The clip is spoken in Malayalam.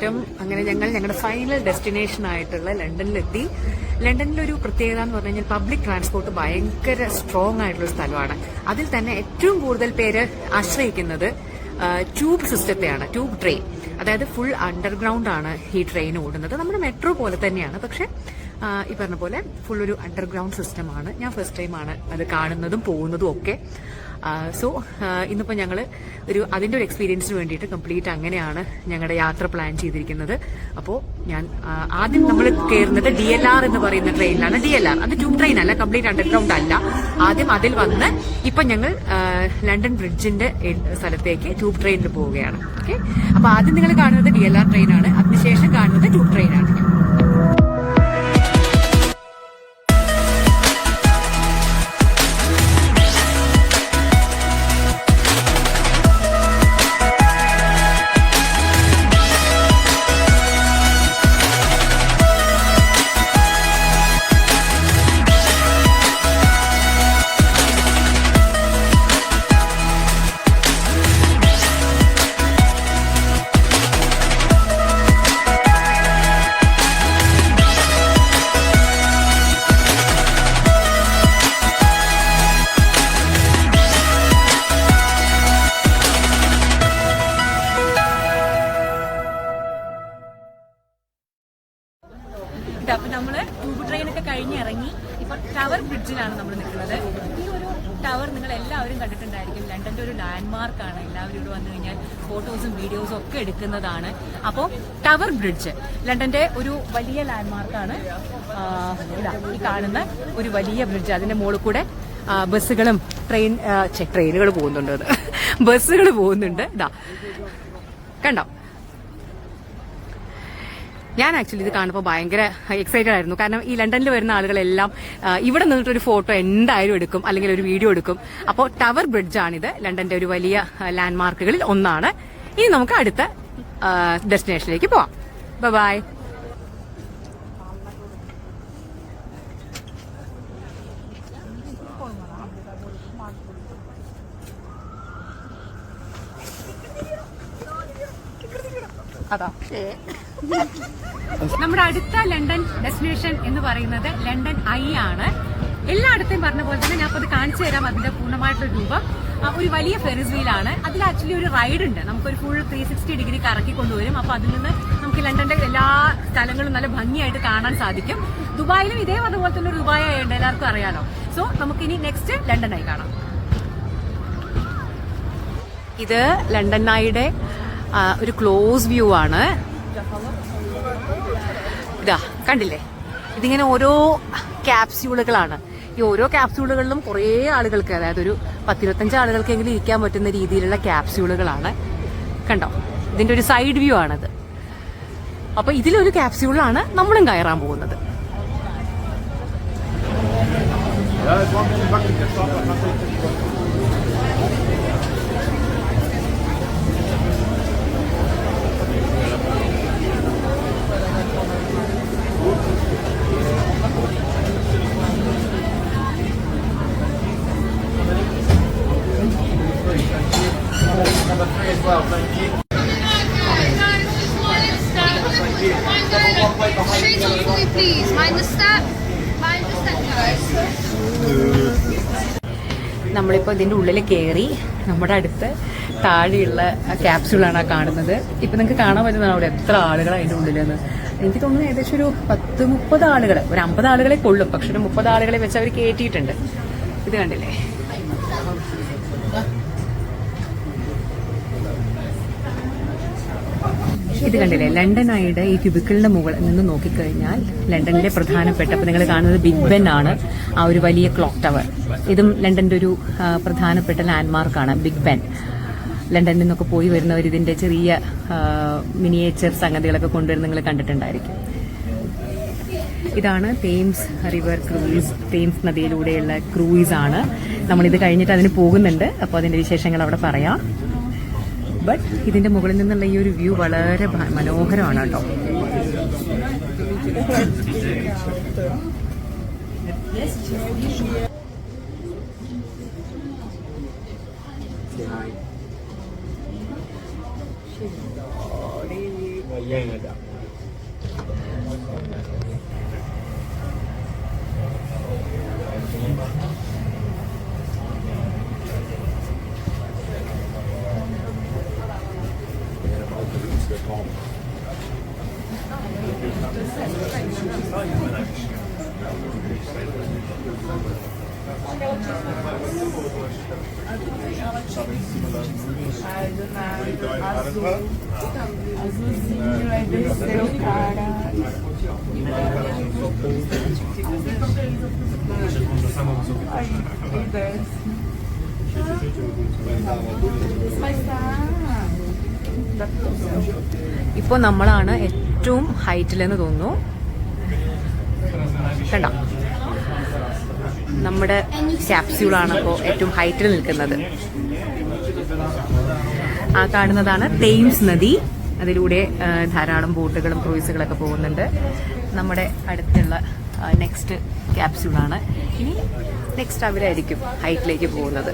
നമസ്കാരം. അങ്ങനെ ഞങ്ങൾ ഞങ്ങളുടെ ഫൈനൽ ഡെസ്റ്റിനേഷൻ ആയിട്ടുള്ള ലണ്ടനിലെത്തി. ലണ്ടനിലൊരു പ്രത്യേകത എന്ന് പറഞ്ഞു കഴിഞ്ഞാൽ പബ്ലിക് ട്രാൻസ്പോർട്ട് ഭയങ്കര സ്ട്രോങ് ആയിട്ടുള്ള സ്ഥലമാണ്. അതിൽ തന്നെ ഏറ്റവും കൂടുതൽ പേര് ആശ്രയിക്കുന്നത് ട്യൂബ് സിസ്റ്റത്തെയാണ്, ട്യൂബ് ട്രെയിൻ. അതായത് ഫുൾ അണ്ടർഗ്രൗണ്ട് ആണ് ഈ ട്രെയിൻ ഓടുന്നത്. നമ്മുടെ മെട്രോ പോലെ തന്നെയാണ്, പക്ഷെ ഈ പറഞ്ഞ പോലെ ഫുൾ ഒരു അണ്ടർഗ്രൗണ്ട് സിസ്റ്റമാണ്. ഞാൻ ഫസ്റ്റ് ടൈമാണ് അത് കാണുന്നതും പോകുന്നതും ഒക്കെ. സോ ഇന്നിപ്പോൾ ഞങ്ങൾ അതിൻ്റെ ഒരു എക്സ്പീരിയൻസിന് വേണ്ടിയിട്ട് കംപ്ലീറ്റ് അങ്ങനെയാണ് ഞങ്ങളുടെ യാത്ര പ്ലാൻ ചെയ്തിരിക്കുന്നത്. അപ്പോൾ ഞാൻ ആദ്യം നമ്മൾ കയറുന്നത് DLR എന്ന് പറയുന്ന ട്രെയിനിലാണ്. DLR അത് ട്യൂബ് ട്രെയിൻ അല്ല, കംപ്ലീറ്റ് അണ്ടർഗ്രൗണ്ട് അല്ല. ആദ്യം അതിൽ വന്ന് ഇപ്പം ഞങ്ങൾ ലണ്ടൻ ബ്രിഡ്ജിന്റെ സ്ഥലത്തേക്ക് ട്യൂബ് ട്രെയിനിൽ പോവുകയാണ്. ഓക്കെ, അപ്പോൾ ആദ്യം നിങ്ങൾ കാണുന്നത് DLR ട്രെയിനാണ്, അതിനുശേഷം കാണുന്നത് ട്യൂബ് ട്രെയിനാണ്. അപ്പൊ നമ്മള് ട്യൂബ് ട്രെയിനൊക്കെ കഴിഞ്ഞിറങ്ങി ഇപ്പൊ ടവർ ബ്രിഡ്ജിലാണ് നമ്മൾ നിൽക്കുന്നത്. ഈ ഒരു ടവർ നിങ്ങൾ എല്ലാവരും കണ്ടിട്ടുണ്ടായിരിക്കും. ലണ്ടന്റെ ഒരു ലാൻഡ്മാർക്കാണ്. എല്ലാവരും ഇവിടെ വന്നു കഴിഞ്ഞാൽ ഫോട്ടോസും വീഡിയോസും ഒക്കെ എടുക്കുന്നതാണ്. അപ്പോൾ ടവർ ബ്രിഡ്ജ് ലണ്ടന്റെ ഒരു വലിയ ലാൻഡ്മാർക്കാണ്. ഈ കാണുന്ന ഒരു വലിയ ബ്രിഡ്ജ്, അതിന്റെ മുകളിൽ കൂടെ ബസ്സുകളും ട്രെയിനുകൾ പോകുന്നുണ്ട്, ബസ്സുകൾ പോകുന്നുണ്ട്. ഇതാ കണ്ടോ? ഞാൻ ആക്ച്വലി ഇത് കാണുമ്പോൾ ഭയങ്കര എക്സൈറ്റഡ് ആയിരുന്നു. കാരണം ഈ ലണ്ടനിൽ വരുന്ന ആളുകളെല്ലാം ഇവിടെ നിന്നിട്ടൊരു ഫോട്ടോ എന്തായാലും എടുക്കും, അല്ലെങ്കിൽ ഒരു വീഡിയോ എടുക്കും. അപ്പോൾ ടവർ ബ്രിഡ്ജാണിത്, ലണ്ടന്റെ ഒരു വലിയ ലാൻഡ്മാർക്കുകളിൽ ഒന്നാണ്. ഇനി നമുക്ക് അടുത്ത ഡെസ്റ്റിനേഷനിലേക്ക് പോവാം. ബൈ. അതാ നമ്മുടെ അടുത്ത ലണ്ടൻ ഡെസ്റ്റിനേഷൻ എന്ന് പറയുന്നത് ലണ്ടൻ ഐ ആണ്. എല്ലായിടത്തെയും പറഞ്ഞ പോലെ തന്നെ ഞാൻ അത് കാണിച്ചു തരാം. അതിന്റെ പൂർണ്ണമായിട്ടുള്ള രൂപം ഒരു വലിയ ഫെറിസ് വീലാണ്. അതിൽ ആക്ച്വലി ഒരു റൈഡ് ഉണ്ട്. നമുക്കൊരു ഫുൾ 360 ഡിഗ്രി കറക്കി കൊണ്ടുവരും. അപ്പൊ അതിൽ നിന്ന് നമുക്ക് ലണ്ടന്റെ എല്ലാ സ്ഥലങ്ങളും നല്ല ഭംഗിയായിട്ട് കാണാൻ സാധിക്കും. ദുബായിലും ഇതേ അതുപോലെ തന്നെ ദുബായ് ആയുണ്ട്, എല്ലാവർക്കും അറിയാലോ. സോ നമുക്കിനി നെക്സ്റ്റ് ലണ്ടൻ ഐ കാണാം. ഇത് ലണ്ടൻ ഐയുടെ ഒരു ക്ലോസ് വ്യൂ ആണ്. ഇതാ കണ്ടില്ലേ, ഇതിങ്ങനെ ഓരോ ക്യാപ്സ്യൂളുകളാണ്. ഈ ഓരോ ക്യാപ്സ്യൂളുകളിലും കുറേ ആളുകൾക്ക്, അതായത് ഒരു 10-25 ആളുകൾക്കെങ്കിലും ഇരിക്കാൻ പറ്റുന്ന രീതിയിലുള്ള ക്യാപ്സ്യൂളുകളാണ്. കണ്ടോ, ഇതിന്റെ ഒരു സൈഡ് വ്യൂ ആണത്. അപ്പൊ ഇതിലൊരു ക്യാപ്സ്യൂളിലാണ് നമ്മളും കയറാൻ പോകുന്നത്. നമ്മളിപ്പോ ഇതിന്റെ ഉള്ളിൽ കയറി. നമ്മുടെ അടുത്ത് താഴെയുള്ള ക്യാപ്സ്യൂളാണ് കാണുന്നത്. ഇപ്പൊ നിങ്ങൾക്ക് കാണാൻ പറ്റുന്നതാണ് അവിടെ എത്ര ആളുകൾ അതിന്റെ ഉള്ളിലെന്ന്. എനിക്ക് തോന്നുന്നു ഏകദേശം ഒരു 10-30 ആളുകൾ, ഒരു 50 ആളുകളെ കൊള്ളും. പക്ഷെ ഒരു 30 ആളുകളെ വെച്ച് അവർ കയറ്റിയിട്ടുണ്ട്. ഇത് കണ്ടില്ലേ? ഇത് കണ്ടില്ലേ, ലണ്ടൻ ഐയുടെ ഈ ക്യൂബിക്കിളിന്റെ മുകളിൽ നിന്ന് നോക്കിക്കഴിഞ്ഞാൽ ലണ്ടനിലെ പ്രധാനപ്പെട്ട, അപ്പൊ നിങ്ങൾ കാണുന്നത് ബിഗ് ബെൻ ആണ്, ആ ഒരു വലിയ ക്ലോക്ക് ടവർ. ഇതും ലണ്ടന്റെ ഒരു പ്രധാനപ്പെട്ട ലാൻഡ്മാർക്കാണ്, ബിഗ് ബെൻ. ലണ്ടനിൽ നിന്നൊക്കെ പോയി വരുന്നവർ ഇതിന്റെ ചെറിയ മിനിയേച്ചർ സംഗതികളൊക്കെ കൊണ്ടുവരുന്ന നിങ്ങൾ കണ്ടിട്ടുണ്ടായിരിക്കും. ഇതാണ് തേംസ് റിവർ ക്രൂയിസ്. തേംസ് നദിയിലൂടെയുള്ള ക്രൂയിസ് ആണ്. നമ്മളിത് കഴിഞ്ഞിട്ട് അതിന് പോകുന്നുണ്ട്. അപ്പോൾ അതിന്റെ വിശേഷങ്ങൾ അവിടെ പറയാം. ബട്ട് ഇതിന്റെ മുകളിൽ നിന്നുള്ള ഈ ഒരു വ്യൂ വളരെ മനോഹരമാണ് കേട്ടോ. Azulzinho é desceu, cara. Aí, ele desce. Mas tá. ഇപ്പോൾ നമ്മളാണ് ഏറ്റവും ഹൈറ്റിലെന്ന് തോന്നുന്നു. കണ്ട, നമ്മുടെ ക്യാപ്സ്യൂളാണ് ഇപ്പോൾ ഏറ്റവും ഹൈറ്റിൽ നിൽക്കുന്നത്. ആ കാണുന്നതാണ് തേംസ് നദി. അതിലൂടെ ധാരാളം ബോട്ടുകളും ക്രൂയിസുകളൊക്കെ പോകുന്നുണ്ട്. നമ്മുടെ അടുത്തുള്ള നെക്സ്റ്റ് ക്യാപ്സ്യൂളാണ്. ഇനി നെക്സ്റ്റ് അവരായിരിക്കും ഹൈറ്റിലേക്ക് പോകുന്നത്.